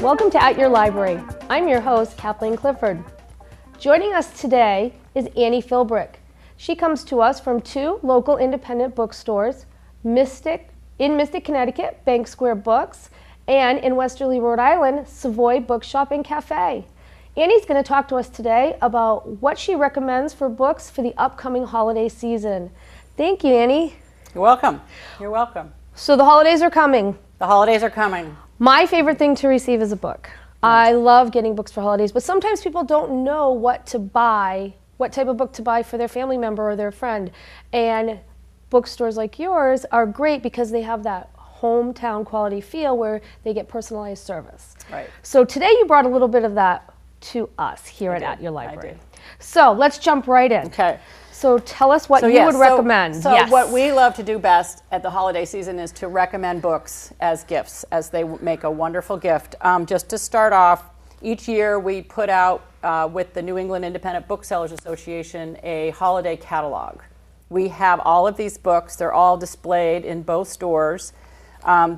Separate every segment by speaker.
Speaker 1: Welcome to At Your Library. I'm your host, Kathleen Clifford. Joining us today is Annie Philbrick. She comes to us from two local independent bookstores, in Mystic, Connecticut, Bank Square Books, and in Westerly, Rhode Island, Savoy Bookshop and Cafe. Annie's going to talk to us today about what she recommends for books for the upcoming holiday season. Thank you, Annie.
Speaker 2: You're welcome. You're welcome.
Speaker 1: So the holidays are coming.
Speaker 2: The holidays are coming.
Speaker 1: My favorite thing to receive is a book. I love getting books for holidays, but sometimes people don't know what to buy, what type of book to buy for their family member or their friend. And bookstores like yours are great because they have that hometown quality feel where they get personalized service.
Speaker 2: Right.
Speaker 1: So today you brought a little bit of that to us here at Your Library.
Speaker 2: I did.
Speaker 1: So let's jump right in.
Speaker 2: Okay.
Speaker 1: So tell us what you would recommend.
Speaker 2: So what we love to do best at the holiday season is to recommend books as gifts, as they make a wonderful gift. Just to start off, each year we put out with the New England Independent Booksellers Association a holiday catalog. We have all of these books. They're all displayed in both stores.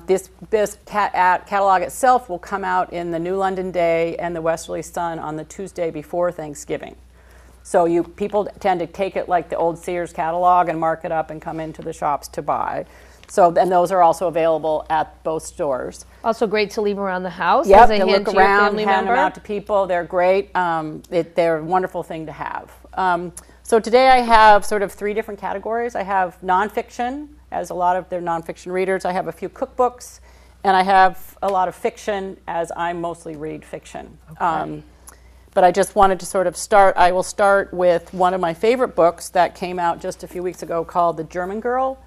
Speaker 2: This catalog itself will come out in the New London Day and the Westerly Sun on the Tuesday before Thanksgiving. So people tend to take it like the old Sears catalog and mark it up and come into the shops to buy. So, and those are also available at both stores.
Speaker 1: Also great to leave around the house.
Speaker 2: Yep,
Speaker 1: as a
Speaker 2: to
Speaker 1: hint
Speaker 2: look
Speaker 1: to your
Speaker 2: around,
Speaker 1: family
Speaker 2: hand
Speaker 1: member.
Speaker 2: them out to people. They're great. They're a wonderful thing to have. So today I have sort of three different categories. I have nonfiction, as a lot of their nonfiction readers. I have a few cookbooks, and I have a lot of fiction, as I mostly read fiction. Okay. But I just wanted to sort of start. I will start with one of my favorite books that came out just a few weeks ago called The German Girl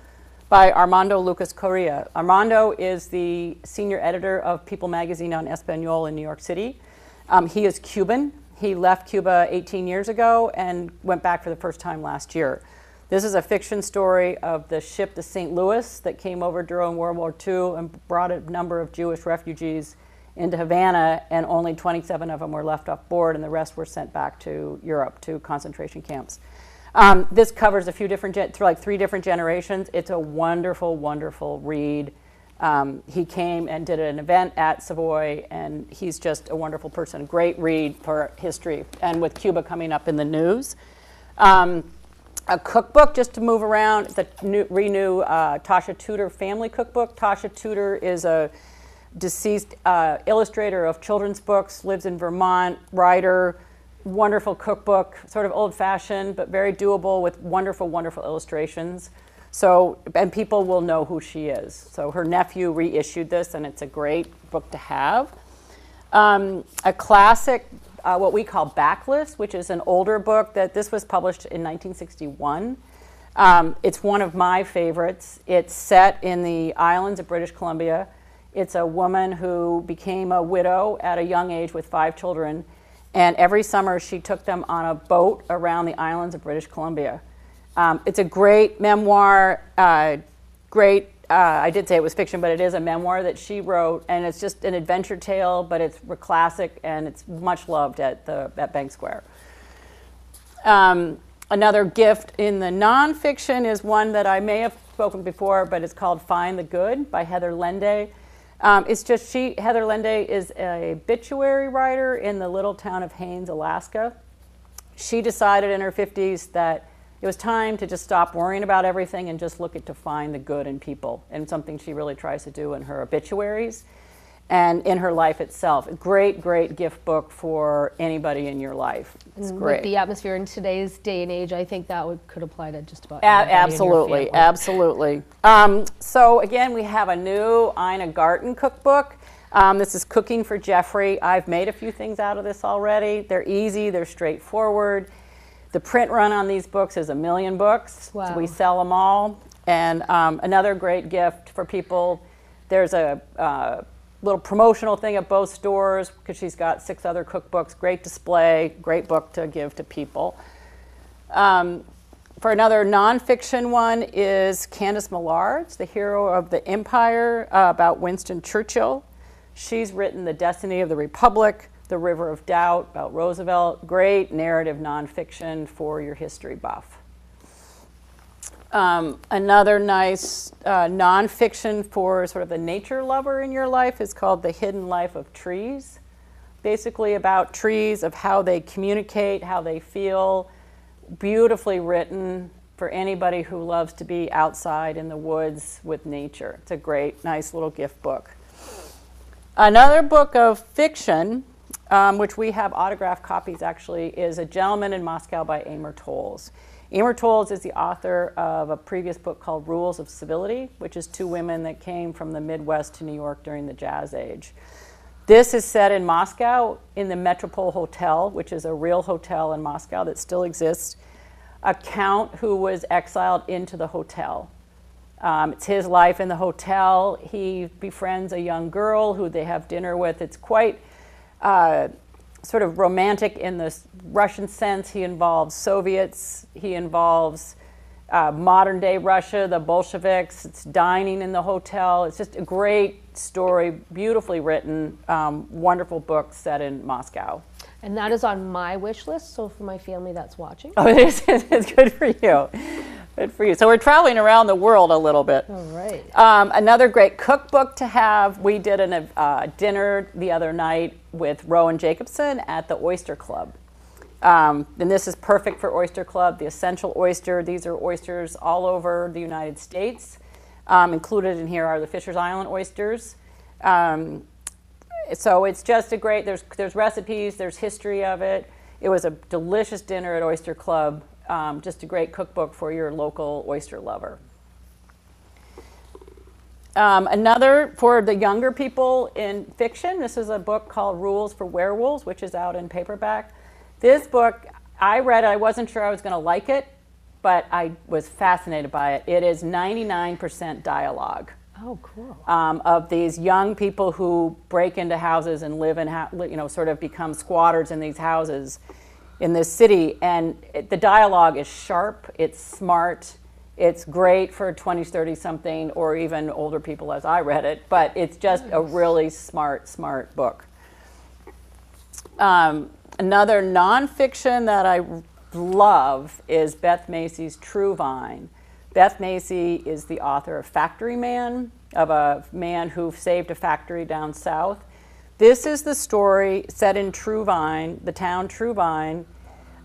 Speaker 2: by Armando Lucas Correa. Armando is the senior editor of People magazine on Espanol in New York City. He is Cuban. He left Cuba 18 years ago and went back for the first time last year. This is a fiction story of the ship the St. Louis that came over during World War II and brought a number of Jewish refugees into Havana, and only 27 of them were left off board, and the rest were sent back to Europe to concentration camps. This covers a few different, like three different generations. It's a wonderful, wonderful read. He came and did an event at Savoy, and he's just a wonderful person. Great read for history, and with Cuba coming up in the news. A cookbook, just to move around, the Renew Tasha Tudor family cookbook. Tasha Tudor is a deceased illustrator of children's books, lives in Vermont, writer, wonderful cookbook, sort of old-fashioned, but very doable with wonderful, wonderful illustrations. So, and people will know who she is. So her nephew reissued this, and it's a great book to have. A classic, what we call Backless, which is an older book that this was published in 1961. It's one of my favorites. It's set in the islands of British Columbia. It's a woman who became a widow at a young age with 5 children, and every summer she took them on a boat around the islands of British Columbia. It's a great memoir, I did say it was fiction, but it is a memoir that she wrote, and it's just an adventure tale, but it's a classic, and it's much loved at Bank Square. Another gift in the nonfiction is one that I may have spoken before, but it's called Find the Good by Heather Lende. It's just Heather Lende is an obituary writer in the little town of Haines, Alaska. She decided in her 50s that it was time to just stop worrying about everything and just look to find the good in people, and something she really tries to do in her obituaries and in her life itself. A great, great gift book for anybody in your life. It's great.
Speaker 1: With the atmosphere in today's day and age, I think that could apply to just about anybody
Speaker 2: absolutely,
Speaker 1: in your family.
Speaker 2: Absolutely. So again, we have a new Ina Garten cookbook. This is Cooking for Jeffrey. I've made a few things out of this already. They're easy, they're straightforward. The print run on these books is 1 million books.
Speaker 1: Wow.
Speaker 2: So we sell them all. And another great gift for people, there's a little promotional thing at both stores because she's got 6 other cookbooks. Great display, great book to give to people. For another nonfiction one is Candace Millard's, The Hero of the Empire, about Winston Churchill. She's written The Destiny of the Republic, The River of Doubt, about Roosevelt. Great narrative nonfiction for your history buff. Another nice nonfiction for sort of the nature lover in your life is called The Hidden Life of Trees. Basically about trees, of how they communicate, how they feel. Beautifully written for anybody who loves to be outside in the woods with nature. It's a great, nice little gift book. Another book of fiction, which we have autographed copies actually, is A Gentleman in Moscow by Amor Towles. Amor Towles is the author of a previous book called Rules of Civility, which is two women that came from the Midwest to New York during the Jazz Age. This is set in Moscow in the Metropole Hotel, which is a real hotel in Moscow that still exists. A count who was exiled into the hotel. It's his life in the hotel. He befriends a young girl who they have dinner with. It's quite sort of romantic in the Russian sense. He involves Soviets. He involves modern day Russia, the Bolsheviks. It's dining in the hotel. It's just a great story, beautifully written, wonderful book set in Moscow.
Speaker 1: And that is on my wish list, so for my family that's watching.
Speaker 2: Oh, it is. It's good for you. Good for you. So we're traveling around the world a little bit.
Speaker 1: All right.
Speaker 2: Another great cookbook to have. We did a dinner the other night with Rowan Jacobson at the Oyster Club. And this is perfect for Oyster Club, the Essential Oyster. These are oysters all over the United States. Included in here are the Fisher's Island oysters. So it's just a great, there's recipes, there's history of it. It was a delicious dinner at Oyster Club. Just a great cookbook for your local oyster lover. Another for the younger people in fiction, this is a book called Rules for Werewolves, which is out in paperback. This book, I read it, I wasn't sure I was going to like it, but I was fascinated by it. It is 99% dialogue.
Speaker 1: Oh, cool.
Speaker 2: Of these young people who break into houses and live in, sort of become squatters in these houses in this city. And the dialogue is sharp, it's smart, it's great for 20s, 30s something, or even older people as I read it, but it's just a really smart book. Another nonfiction that I love is Beth Macy's True Vine. Beth Macy is the author of Factory Man, of a man who saved a factory down south. This is the story set in True Vine, the town True Vine,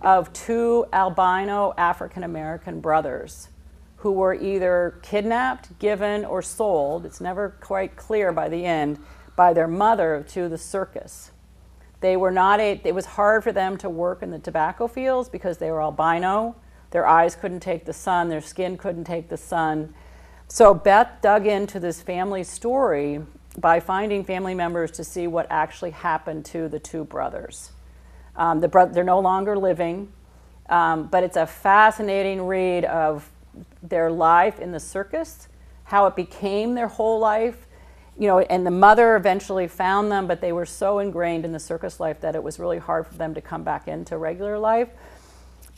Speaker 2: of two albino African-American brothers who were either kidnapped, given, or sold, it's never quite clear by the end, by their mother to the circus. They were not it was hard for them to work in the tobacco fields because they were albino. Their eyes couldn't take the sun, their skin couldn't take the sun. So Beth dug into this family story by finding family members to see what actually happened to the two brothers. They're no longer living, but it's a fascinating read of their life in the circus, how it became their whole life. And the mother eventually found them, but they were so ingrained in the circus life that it was really hard for them to come back into regular life.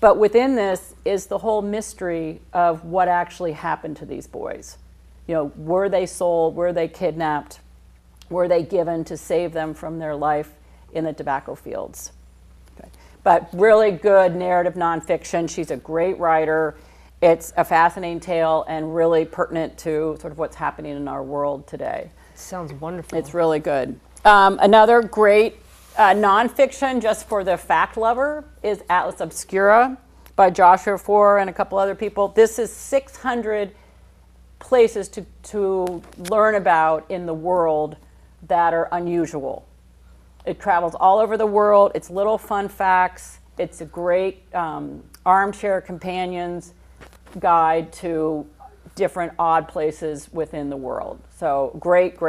Speaker 2: But within this is the whole mystery of what actually happened to these boys. Were they sold? Were they kidnapped? Were they given to save them from their life in the tobacco fields? Okay. But really good narrative nonfiction. She's a great writer. It's a fascinating tale and really pertinent to sort of what's happening in our world today.
Speaker 1: Sounds wonderful.
Speaker 2: It's really good. Another great nonfiction, just for the fact lover, is Atlas Obscura by Joshua Foer and a couple other people. This is 600 places to learn about in the world that are unusual. It travels all over the world. It's little fun facts. It's a great armchair companions guide to different odd places within the world. So great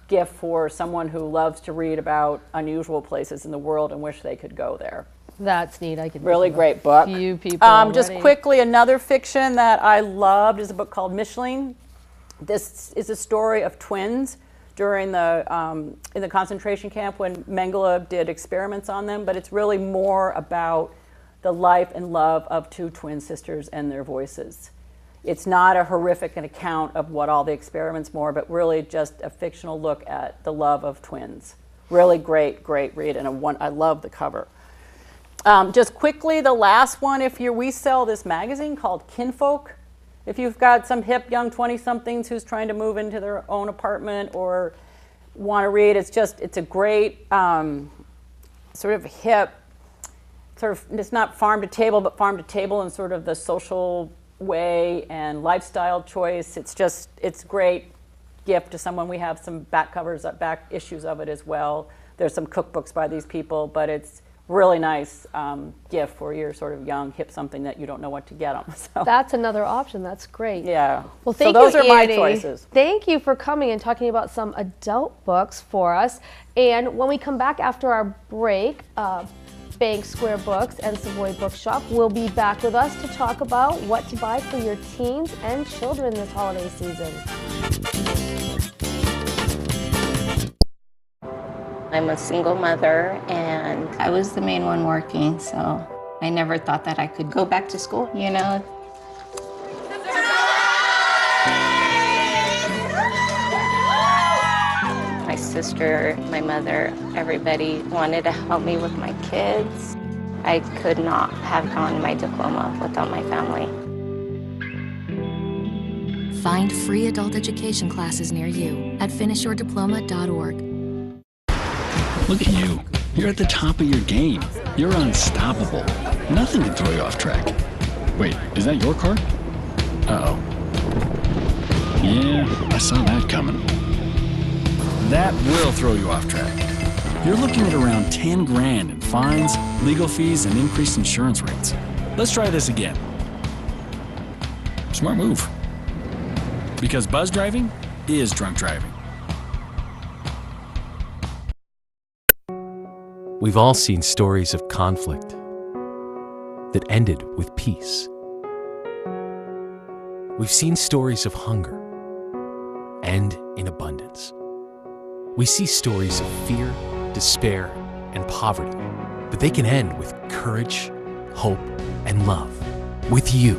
Speaker 2: gift for someone who loves to read about unusual places in the world and wish they could go there.
Speaker 1: That's neat. I could
Speaker 2: really great book.
Speaker 1: Few people
Speaker 2: just quickly, another fiction that I loved is a book called Micheline. This is a story of twins during the in the concentration camp when Mengele did experiments on them, but it's really more about the life and love of two twin sisters and their voices. It's not a horrific account of what all the experiments were, but really just a fictional look at the love of twins. Really great read, and I love the cover. Just quickly, the last one, we sell this magazine called Kinfolk. If you've got some hip young 20-somethings who's trying to move into their own apartment or want to read, it's a great sort of hip, it's not farm to table, but farm to table in sort of the social way and lifestyle choice. It's a great gift to someone. We have some back issues of it as well. There's some cookbooks by these people, but it's really nice gift for your sort of young hip something that you don't know what to get them. So.
Speaker 1: That's another option. That's great.
Speaker 2: Yeah.
Speaker 1: Well, thank
Speaker 2: you, those are
Speaker 1: Annie.
Speaker 2: my choices.
Speaker 1: Thank you for coming and talking about some adult books for us. And when we come back after our break, Bank Square Books and Savoy Bookshop will be back with us to talk about what to buy for your teens and children this holiday season.
Speaker 3: I'm a single mother, and I was the main one working, so I never thought that I could go back to school, you know? My sister, my mother, everybody wanted to help me with my kids. I could not have gotten my diploma without my family.
Speaker 4: Find free adult education classes near you at finishyourdiploma.org.
Speaker 5: Look at you. You're at the top of your game. You're unstoppable. Nothing can throw you off track. Wait, is that your car? Uh-oh. Yeah, I saw that coming. That will throw you off track. You're looking at around 10 grand in fines, legal fees, and increased insurance rates. Let's try this again. Smart move. Because buzz driving is drunk driving.
Speaker 6: We've all seen stories of conflict that ended with peace. We've seen stories of hunger end in abundance. We see stories of fear, despair, and poverty, but they can end with courage, hope, and love. With you.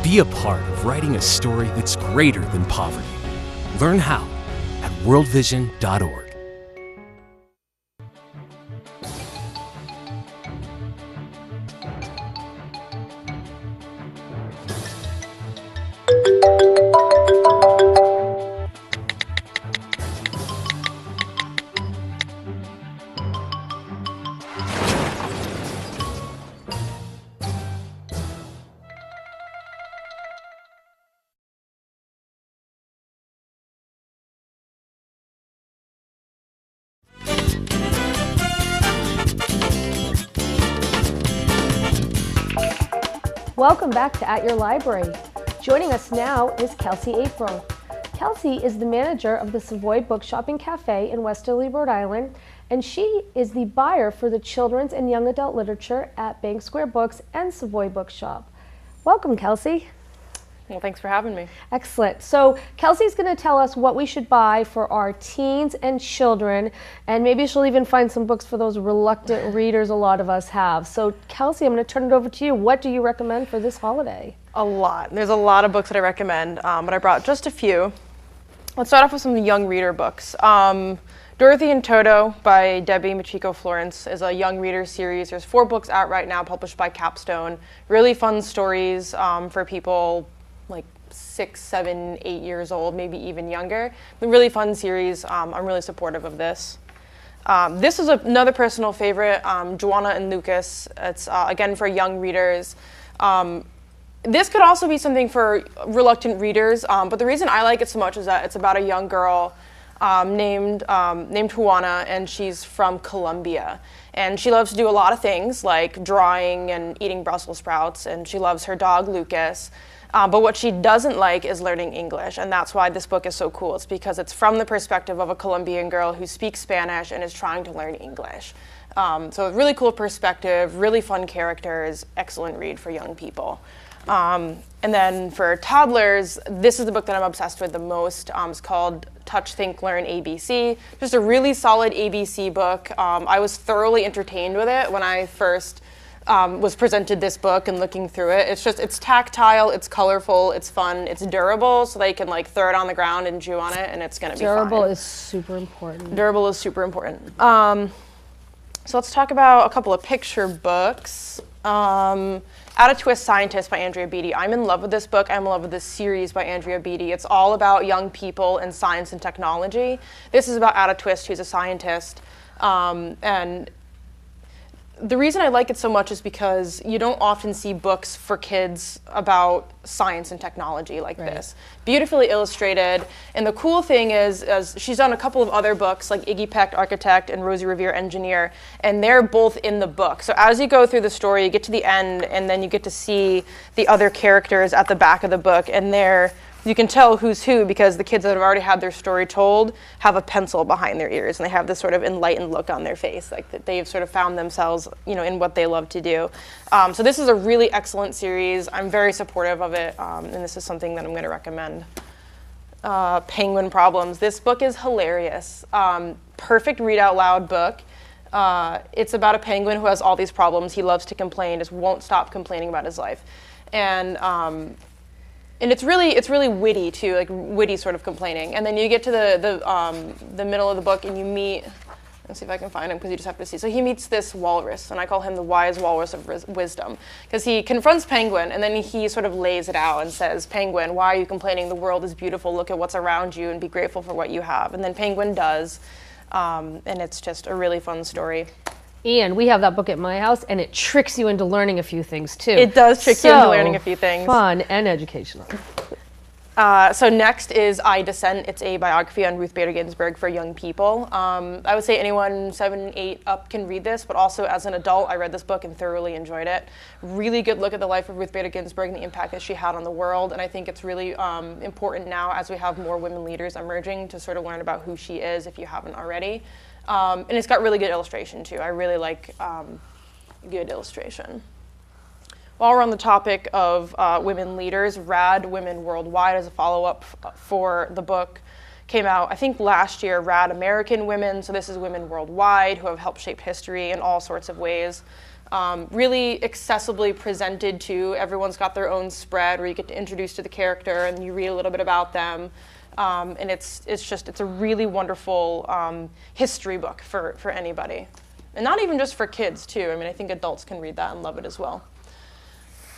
Speaker 6: Be a part of writing a story that's greater than poverty. Learn how at worldvision.org.
Speaker 1: Welcome back to At Your Library. Joining us now is Kelsy April. Kelsy is the manager of the Savoy Bookshop Cafe in Westerly, Rhode Island, and she is the buyer for the children's and young adult literature at Bank Square Books and Savoy Bookshop. Welcome, Kelsy.
Speaker 7: Well, thanks for having me.
Speaker 1: Excellent. So Kelsey's going to tell us what we should buy for our teens and children, and maybe she'll even find some books for those reluctant readers a lot of us have. So Kelsey, I'm going to turn it over to you. What do you recommend for this holiday?
Speaker 7: A lot. There's a lot of books that I recommend, but I brought just a few. Let's start off with some young reader books. Dorothy and Toto by Debbie Machiko Florence is a young reader series. There's 4 books out right now published by Capstone. Really fun stories for people like 6, 7, 8 years old, maybe even younger. A really fun series. I'm really supportive of this. This is another personal favorite, Joanna and Lucas. It's again for young readers. This could also be something for reluctant readers, but the reason I like it so much is that it's about a young girl named Juana, and she's from Colombia. And she loves to do a lot of things like drawing and eating Brussels sprouts, and she loves her dog Lucas. But what she doesn't like is learning English, and that's why this book is so cool. It's because it's from the perspective of a Colombian girl who speaks Spanish and is trying to learn English. So a really cool perspective, really fun characters, excellent read for young people. And then for toddlers, this is the book that I'm obsessed with the most. It's called Touch, Think, Learn, ABC. Just a really solid ABC book. I was thoroughly entertained with it when I first was presented this book and looking through it. It's tactile, it's colorful, it's fun, it's durable, so they can like throw it on the ground and chew on it, and it's going to be fine.
Speaker 1: Durable is super important.
Speaker 7: Durable is super important. So let's talk about a couple of picture books. Add a Twist, Scientist by Andrea Beatty. I'm in love with this book. I'm in love with this series by Andrea Beatty. It's all about young people and science and technology. This is about Add a Twist, who's a scientist. And the reason I like it so much is because you don't often see books for kids about science and technology like this. Beautifully illustrated. And the cool thing is she's done a couple of other books like Iggy Peck, Architect, and Rosie Revere, Engineer, and they're both in the book. So as you go through the story, you get to the end, and then you get to see the other characters at the back of the book, and you can tell who's who because the kids that have already had their story told have a pencil behind their ears, and they have this sort of enlightened look on their face, like that they've sort of found themselves, in what they love to do. So this is a really excellent series. I'm very supportive of it, and this is something that I'm going to recommend. Penguin Problems. This book is hilarious. Perfect read out loud book. It's about a penguin who has all these problems. He loves to complain, just won't stop complaining about his life, and it's really witty too, like witty sort of complaining. And then you get to the middle of the book and you meet, let's see if I can find him because you just have to see. So he meets this walrus, and I call him the wise walrus of wisdom, because he confronts Penguin and then he sort of lays it out and says, Penguin, why are you complaining? The world is beautiful. Look at what's around you and be grateful for what you have. And then Penguin does, and it's just a really fun story.
Speaker 1: And we have that book at my house, and it tricks you into learning a few things, too.
Speaker 7: It does trick you into learning a few things.
Speaker 1: Fun and educational.
Speaker 7: So next is I Descent. It's a biography on Ruth Bader Ginsburg for young people. I would say anyone 7, 8 up can read this, but also as an adult, I read this book and thoroughly enjoyed it. Really good look at the life of Ruth Bader Ginsburg and the impact that she had on the world, and I think it's really important now as we have more women leaders emerging to sort of learn about who she is if you haven't already. And it's got really good illustration too. I really like good illustration. While we're on the topic of women leaders, Rad Women Worldwide as a follow-up for the book came out, I think last year, Rad American Women. So this is women worldwide who have helped shape history in all sorts of ways. Really accessibly presented too. Everyone's got their own spread where you get to introduce to the character and you read a little bit about them. And it's a really wonderful history book for anybody. And not even just for kids too. I mean, I think adults can read that and love it as well.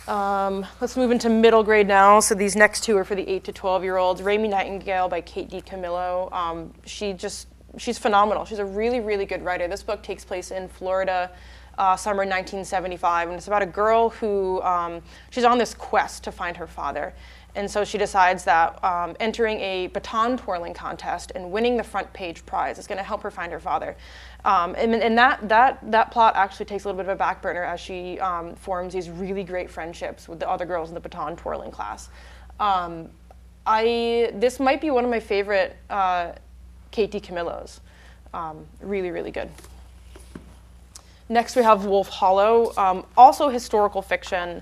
Speaker 7: Let's move into middle grade now. So these next two are for the 8 to 12-year-olds. Rosemary Nightingale by Kate DiCamillo. She's phenomenal. She's a really, really good writer. This book takes place in Florida, summer 1975, and it's about a girl who, she's on this quest to find her father. And so she decides that entering a baton twirling contest and winning the front page prize is going to help her find her father. And that plot actually takes a little bit of a back burner as she forms these really great friendships with the other girls in the baton twirling class. This might be one of my favorite Kate DiCamillos. Really, really good. Next we have Wolf Hollow, also historical fiction.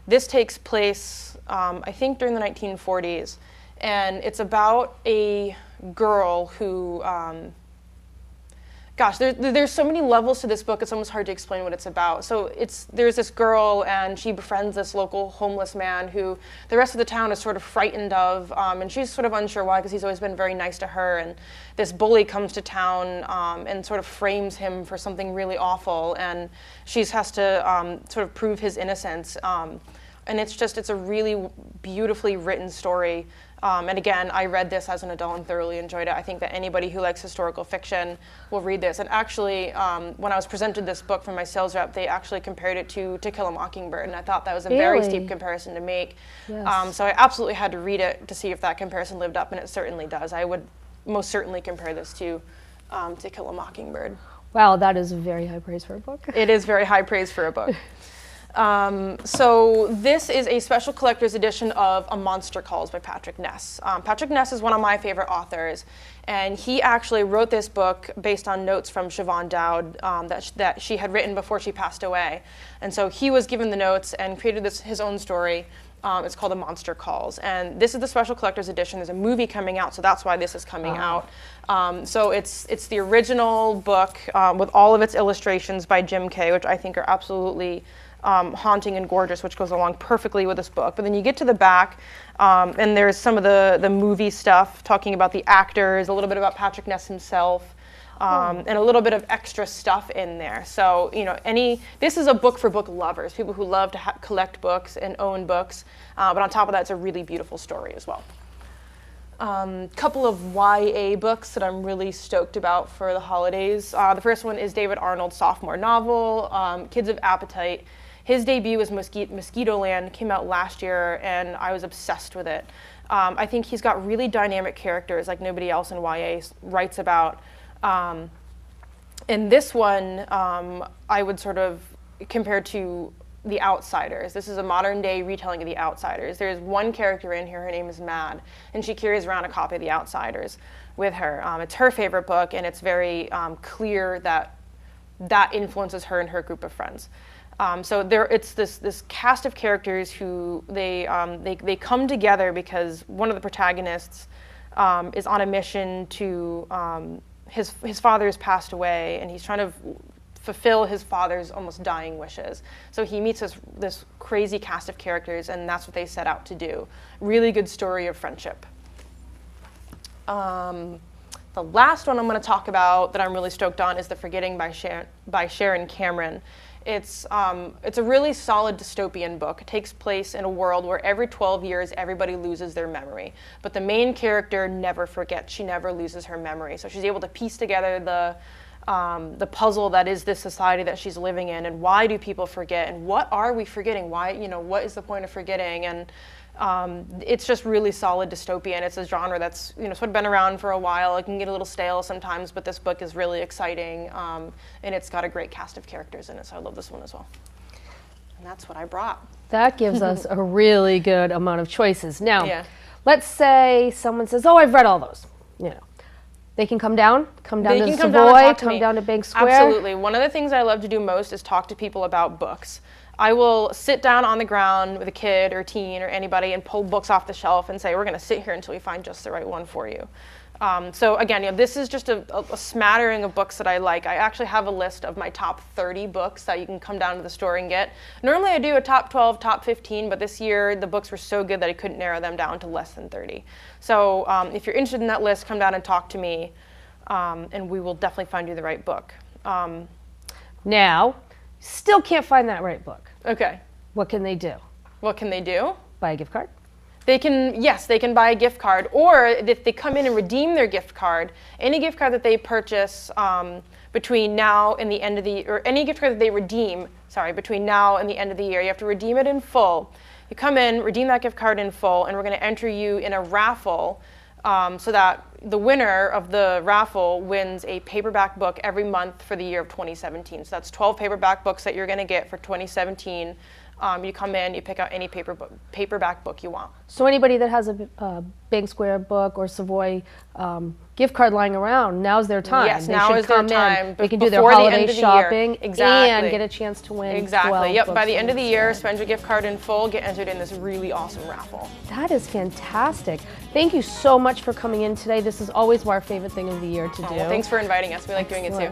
Speaker 7: This takes place, I think, during the 1940s, and it's about a girl who, there's so many levels to this book, it's almost hard to explain what it's about. So there's this girl, and she befriends this local homeless man who the rest of the town is sort of frightened of, and she's sort of unsure why, because he's always been very nice to her, and this bully comes to town and sort of frames him for something really awful, and she has to sort of prove his innocence. And it's a really beautifully written story. And again, I read this as an adult and thoroughly enjoyed it. I think that anybody who likes historical fiction will read this. And actually, when I was presented this book from my sales rep, they actually compared it to Kill a Mockingbird, and I thought that was a very steep comparison to make. Yes. So I absolutely had to read it to see if that comparison lived up, and it certainly does. I would most certainly compare this to Kill a Mockingbird.
Speaker 1: Wow, that is very high praise for a book.
Speaker 7: It is very high praise for a book. So this is a special collector's edition of A Monster Calls by Patrick Ness. Patrick Ness is one of my favorite authors, and he actually wrote this book based on notes from Siobhan Dowd that she had written before she passed away. And so he was given the notes and created his own story. It's called A Monster Calls, and this is the special collector's edition. There's a movie coming out, so that's why this is coming out. So it's the original book with all of its illustrations by Jim Kay, which I think are absolutely haunting and gorgeous, which goes along perfectly with this book. But then you get to the back, and there's some of the movie stuff, talking about the actors, a little bit about Patrick Ness himself. and a little bit of extra stuff in there. So, you know, this is a book for book lovers, people who love to collect books and own books. But on top of that, it's a really beautiful story as well. Couple of YA books that I'm really stoked about for the holidays. The first one is David Arnold's sophomore novel, Kids of Appetite. His debut was Mosquitoland, came out last year, and I was obsessed with it. I think he's got really dynamic characters like nobody else in YA writes about. In this one, I would sort of compare to The Outsiders. This is a modern day retelling of The Outsiders. There's one character in here, her name is Mad, and she carries around a copy of The Outsiders with her. It's her favorite book, and it's very clear that that influences her and her group of friends. So it's this cast of characters who they come together because one of the protagonists is on a mission to his father has passed away, and he's trying to fulfill his father's almost dying wishes. So he meets this crazy cast of characters, and that's what they set out to do. Really good story of friendship. The last one I'm going to talk about that I'm really stoked on is The Forgetting by Sharon Cameron. It's a really solid dystopian book. It takes place in a world where every 12 years everybody loses their memory. But the main character never forgets. She never loses her memory. So she's able to piece together the puzzle that is this society that she's living in, and why do people forget, and what are we forgetting? Why, you know, what is the point of forgetting? And it's just really solid dystopian. It's a genre that's, you know, sort of been around for a while. It can get a little stale sometimes, but this book is really exciting, and it's got a great cast of characters in it, so I love this one as well. And that's what I brought.
Speaker 1: That gives us a really good amount of choices. Now, let's say someone says, oh, I've read all those, you know. They can come down to Savoy, come down to Bank Square.
Speaker 7: Absolutely. One of the things I love to do most is talk to people about books. I will sit down on the ground with a kid or teen or anybody and pull books off the shelf and say, we're going to sit here until we find just the right one for you. So again, you know, this is just a smattering of books that I like. I actually have a list of my top 30 books that you can come down to the store and get. Normally I do a top 12, top 15, but this year the books were so good that I couldn't narrow them down to less than 30. So if you're interested in that list, come down and talk to me, and we will definitely find you the right book.
Speaker 1: Now, still can't find that right book.
Speaker 7: Okay.
Speaker 1: What can they do?
Speaker 7: What can they do?
Speaker 1: Buy a gift card?
Speaker 7: They can, yes, they can buy a gift card, or if they come in and redeem their gift card, any gift card that they purchase between now and the end of the, or any gift card that they redeem, between now and the end of the year, you have to redeem it in full. You come in, redeem that gift card in full, and we're going to enter you in a raffle so that the winner of the raffle wins a paperback book every month for the year of 2017. So that's 12 paperback books that you're going to get for 2017. You come in, you pick out any paperback book you want.
Speaker 1: So anybody that has a Bank Square book or Savoy gift card lying around, now's their time.
Speaker 7: Yes, now is their time.
Speaker 1: They can do their holiday shopping and get a chance to win.
Speaker 7: Exactly. Yep. By the end of the year, spend your gift card in full, get entered in this really awesome raffle.
Speaker 1: That is fantastic. Thank you so much for coming in today. This is always our favorite thing of the year to do.
Speaker 7: Well, thanks for inviting us. We like doing it too.